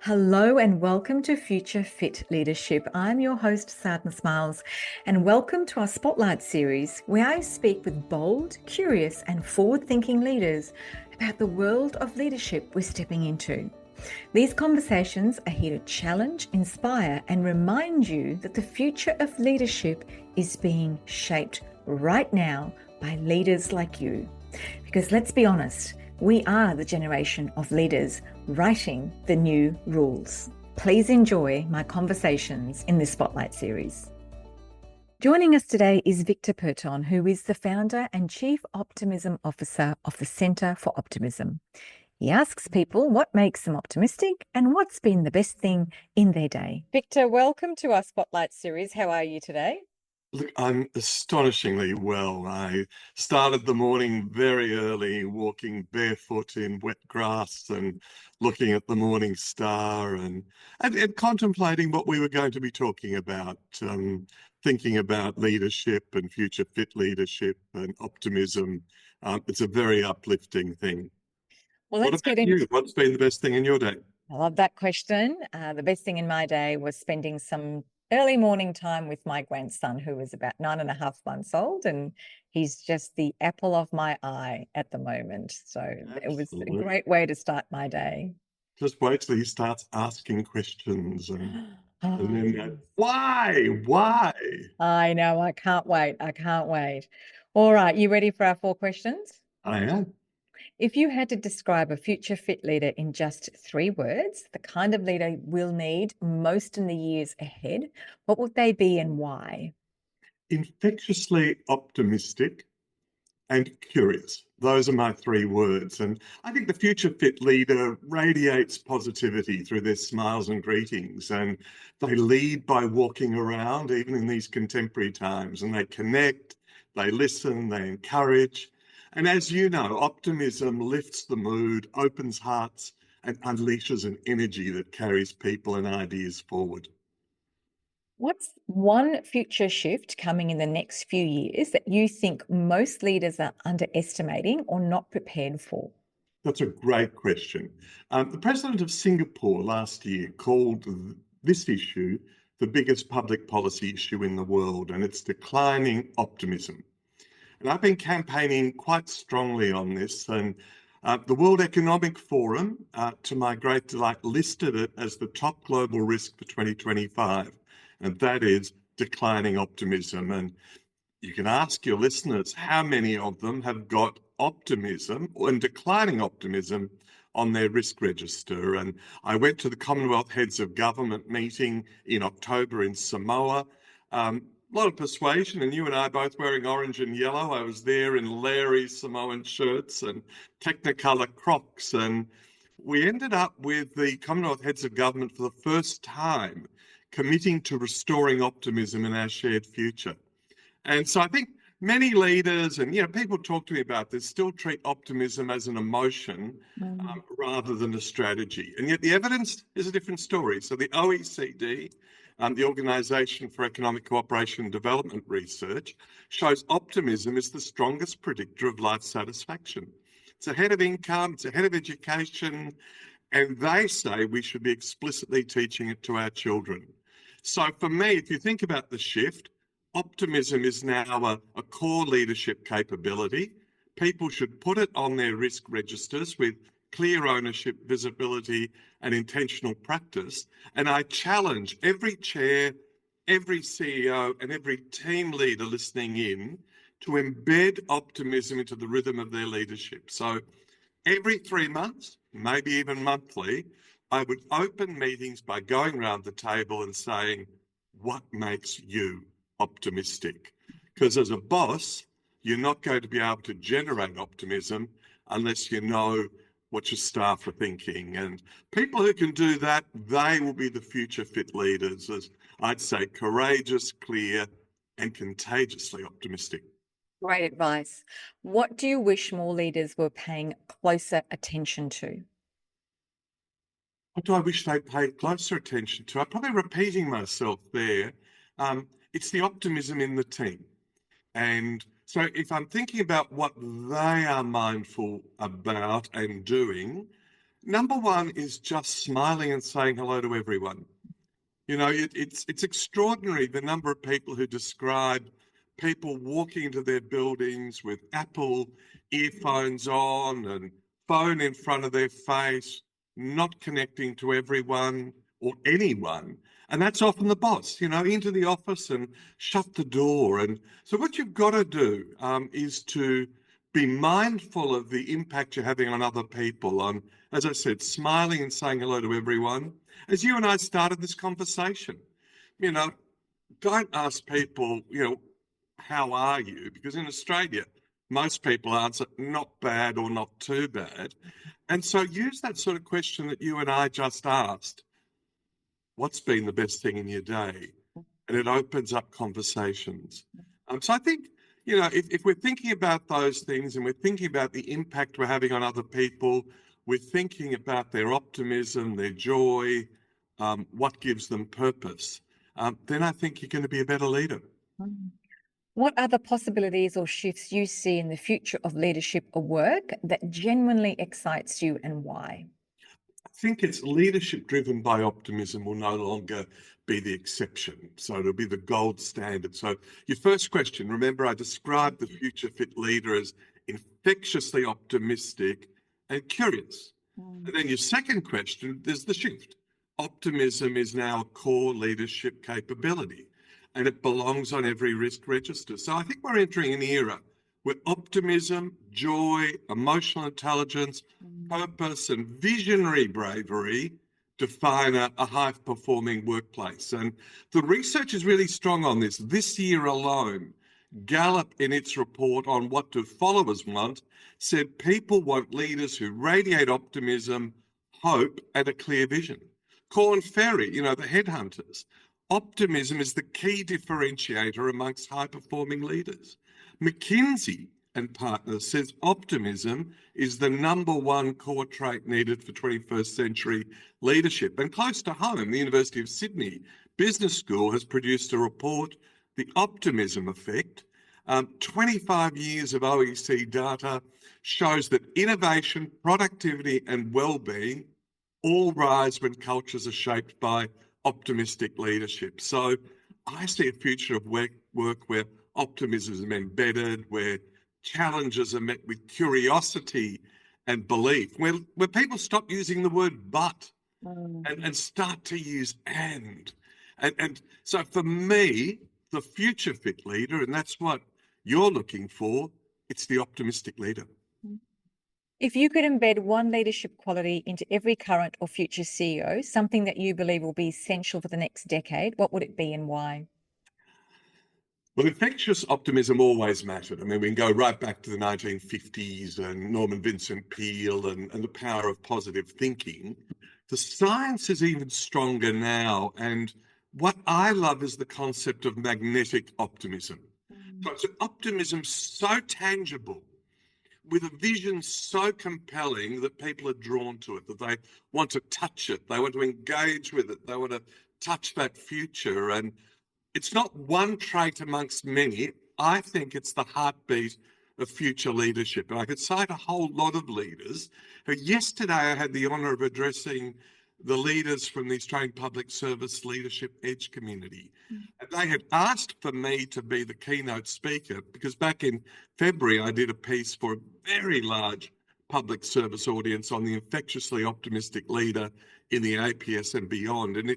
Hello and welcome to Future Fit Leadership. I'm your host, Sadna Smiles, and welcome to our Spotlight series where I speak with bold, curious, and forward-thinking leaders about the world of leadership we're stepping into. These conversations are here to challenge, inspire, and remind you that the future of leadership is being shaped right now by leaders like you. Because let's be honest, we are the generation of leaders writing the new rules. Please enjoy my conversations in this Spotlight series. Joining us today is Victor Perton, who is the founder and Chief Optimism Officer of the Centre for Optimism. He asks people what makes them optimistic and what's been the best thing in their day. Victor, welcome to our Spotlight series. How are you today? Look, I'm astonishingly well. I started the morning very early, walking barefoot in wet grass and looking at the morning star and contemplating what we were going to be talking about, thinking about leadership and future fit leadership and optimism. It's a very uplifting thing. Well, What about you? What's been the best thing in your day? I love that question. The best thing in my day was spending some early morning time with my grandson, who was about 9.5 months old, and he's just the apple of my eye at the moment. So It was a great way to start my day. Just wait till he starts asking questions and then go, why? I know, I can't wait. All right, you ready for our 4 questions? I am. If you had to describe a future fit leader in just 3 words, the kind of leader we'll need most in the years ahead, what would they be and why? Infectiously optimistic and curious. Those are my 3 words. And I think the future fit leader radiates positivity through their smiles and greetings. And they lead by walking around, even in these contemporary times, and they connect, they listen, they encourage. And as you know, optimism lifts the mood, opens hearts, and unleashes an energy that carries people and ideas forward. What's one future shift coming in the next few years that you think most leaders are underestimating or not prepared for? That's a great question. The president of Singapore last year called this issue the biggest public policy issue in the world, and it's declining optimism. And I've been campaigning quite strongly on this, and the World Economic Forum, to my great delight, listed it as the top global risk for 2025, and that is declining optimism. And you can ask your listeners how many of them have got optimism and declining optimism on their risk register. And I went to the Commonwealth Heads of Government meeting in October in Samoa. A lot of persuasion, and you and I both wearing orange and yellow. I was there in Larry's Samoan shirts and Technicolor Crocs, and we ended up with the Commonwealth Heads of Government for the first time committing to restoring optimism in our shared future. And so I think many leaders and people talk to me about this still treat optimism as an emotion rather than a strategy. And yet the evidence is a different story. So the OECD, the Organisation for Economic Cooperation and Development Research, shows optimism is the strongest predictor of life satisfaction. It's ahead of income, it's ahead of education, and they say we should be explicitly teaching it to our children. So for me, if you think about the shift, optimism is now a core leadership capability. People should put it on their risk registers with clear ownership, visibility, and intentional practice. And I challenge every chair, every CEO, and every team leader listening in to embed optimism into the rhythm of their leadership. So every 3 months, maybe even monthly, I would open meetings by going around the table and saying, what makes you optimistic? Because as a boss, you're not going to be able to generate optimism unless you know what your staff are thinking. And people who can do that, they will be the future fit leaders, as I'd say, courageous, clear, and contagiously optimistic. Great advice. What do you wish more leaders were paying closer attention to? What do I wish they paid closer attention to? I'm probably repeating myself there. It's the optimism in the team. And so if I'm thinking about what they are mindful about and doing, Number one is just smiling and saying hello to everyone. You know, it's extraordinary the number of people who describe people walking into their buildings with Apple earphones on and phone in front of their face, not connecting to everyone or anyone. And that's often the boss, you know, into the office and shut the door. And so what you've got to do is to be mindful of the impact you're having on other people, on, as I said, smiling and saying hello to everyone. As you and I started this conversation, you know, don't ask people, you know, how are you? Because in Australia, most people answer not bad or not too bad. And so use that sort of question that you and I just asked. What's been the best thing in your day? And it opens up conversations. So I think, you know, if we're thinking about those things and we're thinking about the impact we're having on other people, we're thinking about their optimism, their joy, what gives them purpose, then I think you're going to be a better leader. What are the possibilities or shifts you see in the future of leadership or work that genuinely excites you, and why? I think it's leadership driven by optimism will no longer be the exception. So it'll be the gold standard. So your first question, remember I described the future fit leader as infectiously optimistic and curious. And then your second question, there's the shift. Optimism is now a core leadership capability and it belongs on every risk register. So I think we're entering an era where optimism, joy, emotional intelligence, purpose and visionary bravery define a high-performing workplace. And the research is really strong on this. This year alone, Gallup, in its report on what do followers want, said people want leaders who radiate optimism, hope, and a clear vision. Corn Ferry, you know, the headhunters. Optimism is the key differentiator amongst high-performing leaders. McKinsey and Partners says optimism is the number one core trait needed for 21st century leadership. And close to home, the University of Sydney Business School has produced a report, The Optimism Effect. 25 years of OEC data shows that innovation, productivity and well-being all rise when cultures are shaped by optimistic leadership. So I see a future of work where optimism is embedded, where challenges are met with curiosity and belief, where people stop using the word but and start to use and. And so for me, the future fit leader, and that's what you're looking for, it's the optimistic leader. If you could embed one leadership quality into every current or future CEO, something that you believe will be essential for the next decade, what would it be and why? Well, infectious optimism always mattered. I mean, we can go right back to the 1950s and Norman Vincent Peale and the power of positive thinking. The science is even stronger now. And what I love is the concept of magnetic optimism. So it's an optimism so tangible, with a vision so compelling that people are drawn to it, that they want to touch it, they want to engage with it, they want to touch that future. And it's not one trait amongst many. I think it's the heartbeat of future leadership. And I could cite a whole lot of leaders. Yesterday, I had the honour of addressing the leaders from the Australian Public Service Leadership Edge community. And they had asked for me to be the keynote speaker because back in February, I did a piece for a very large public service audience on the infectiously optimistic leader in the APS and beyond. And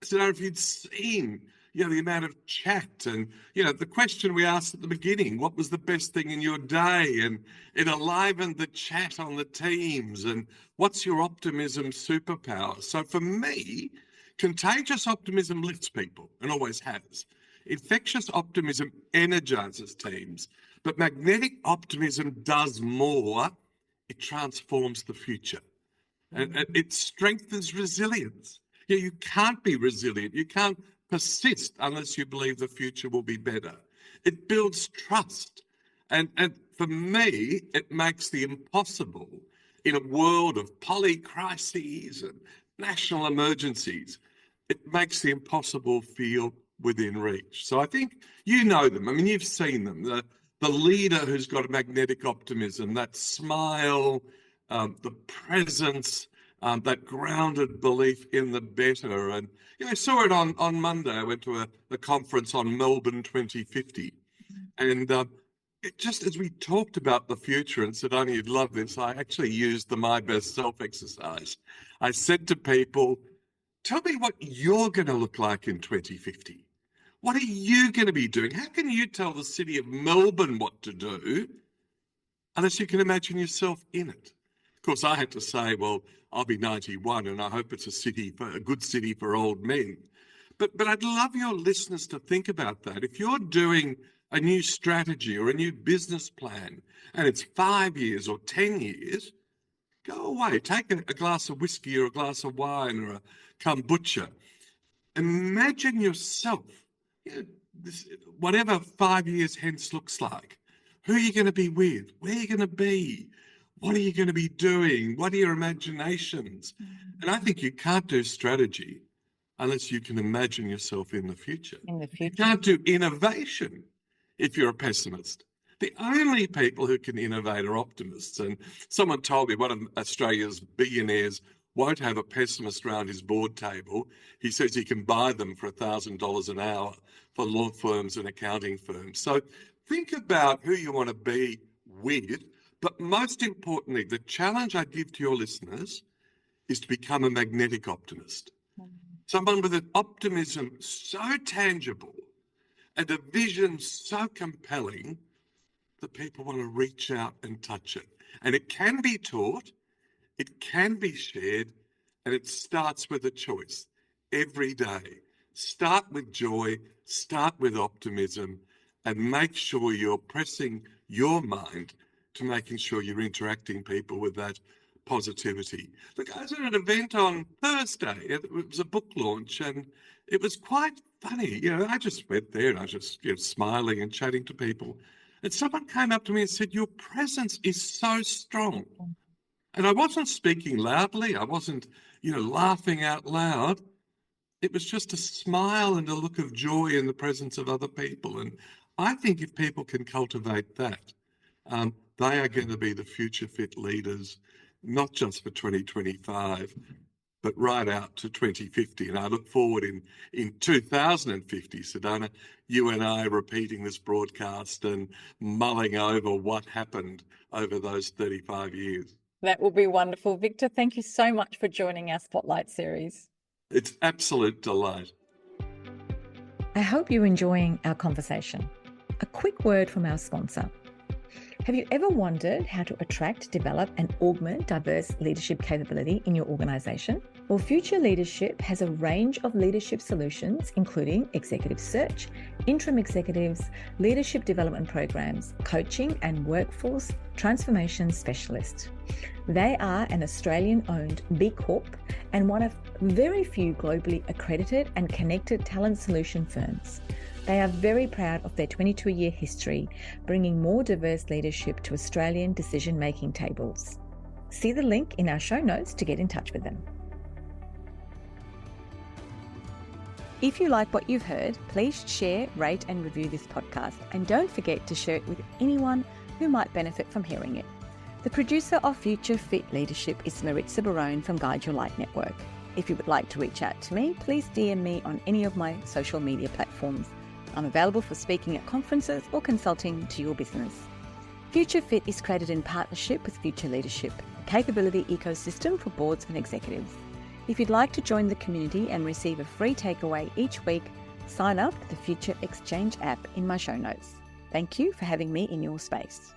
so if you'd seen, you know, the amount of chat and, you know, the question we asked at the beginning, what was the best thing in your day? And it enlivened the chat on the teams. And what's your optimism superpower? So for me, contagious optimism lifts people and always has. Infectious optimism energizes teams, but magnetic optimism does more. It transforms the future and it strengthens resilience. Yeah, you can't be resilient. You can't persist unless you believe the future will be better. It builds trust. And for me, it makes the impossible in a world of polycrises and national emergencies. It makes the impossible feel within reach. So I think you know them. I mean, you've seen them. The leader who's got a magnetic optimism, that smile, the presence, that grounded belief in the better. And I saw it on Monday. I went to a conference on Melbourne 2050. And it just as we talked about the future, and Sedona, you'd love this, I actually used the My Best Self exercise. I said to people, tell me what you're going to look like in 2050. What are you going to be doing? How can you tell the city of Melbourne what to do unless you can imagine yourself in it? Of course, I had to say, well, I'll be 91 and I hope it's a good city for old men. But I'd love your listeners to think about that. If you're doing a new strategy or a new business plan and it's 5 years or 10 years, go away, take a glass of whiskey or a glass of wine or a kombucha. Imagine yourself, whatever 5 years hence looks like. Who are you going to be with? Where are you going to be? What are you going to be doing? What are your imaginations? And I think you can't do strategy unless you can imagine yourself in the future. You can't do innovation if you're a pessimist. The only people who can innovate are optimists. And someone told me one of Australia's billionaires won't have a pessimist around his board table. He says he can buy them for $1,000 an hour for law firms and accounting firms. So think about who you want to be with. But most importantly, the challenge I give to your listeners is to become a magnetic optimist. Someone with an optimism so tangible and a vision so compelling that people want to reach out and touch it. And it can be taught, it can be shared, and it starts with a choice every day. Start with joy, start with optimism, and make sure you're pressing your mind to making sure you're interacting people with that positivity. Look, I was at an event on Thursday. It was a book launch, and it was quite funny. I just went there and I was just smiling and chatting to people. And someone came up to me and said, your presence is so strong. And I wasn't speaking loudly. I wasn't, laughing out loud. It was just a smile and a look of joy in the presence of other people. And I think if people can cultivate that, they are going to be the future fit leaders, not just for 2025, but right out to 2050. And I look forward in 2050, Sedona, you and I repeating this broadcast and mulling over what happened over those 35 years. That will be wonderful. Victor, thank you so much for joining our Spotlight series. It's absolute delight. I hope you're enjoying our conversation. A quick word from our sponsor. Have you ever wondered how to attract, develop, and augment diverse leadership capability in your organization? Well, Future Leadership has a range of leadership solutions, including executive search, interim executives, leadership development programs, coaching, and workforce transformation specialist. They are an Australian-owned B Corp and one of very few globally accredited and connected talent solution firms. They are very proud of their 22-year history, bringing more diverse leadership to Australian decision-making tables. See the link in our show notes to get in touch with them. If you like what you've heard, please share, rate, and review this podcast. And don't forget to share it with anyone who might benefit from hearing it. The producer of Future Fit Leadership is Maritza Barone from Guide Your Light Network. If you would like to reach out to me, please DM me on any of my social media platforms. I'm available for speaking at conferences or consulting to your business. Future Fit is created in partnership with Future Leadership, a capability ecosystem for boards and executives. If you'd like to join the community and receive a free takeaway each week, sign up to the Future Exchange app in my show notes. Thank you for having me in your space.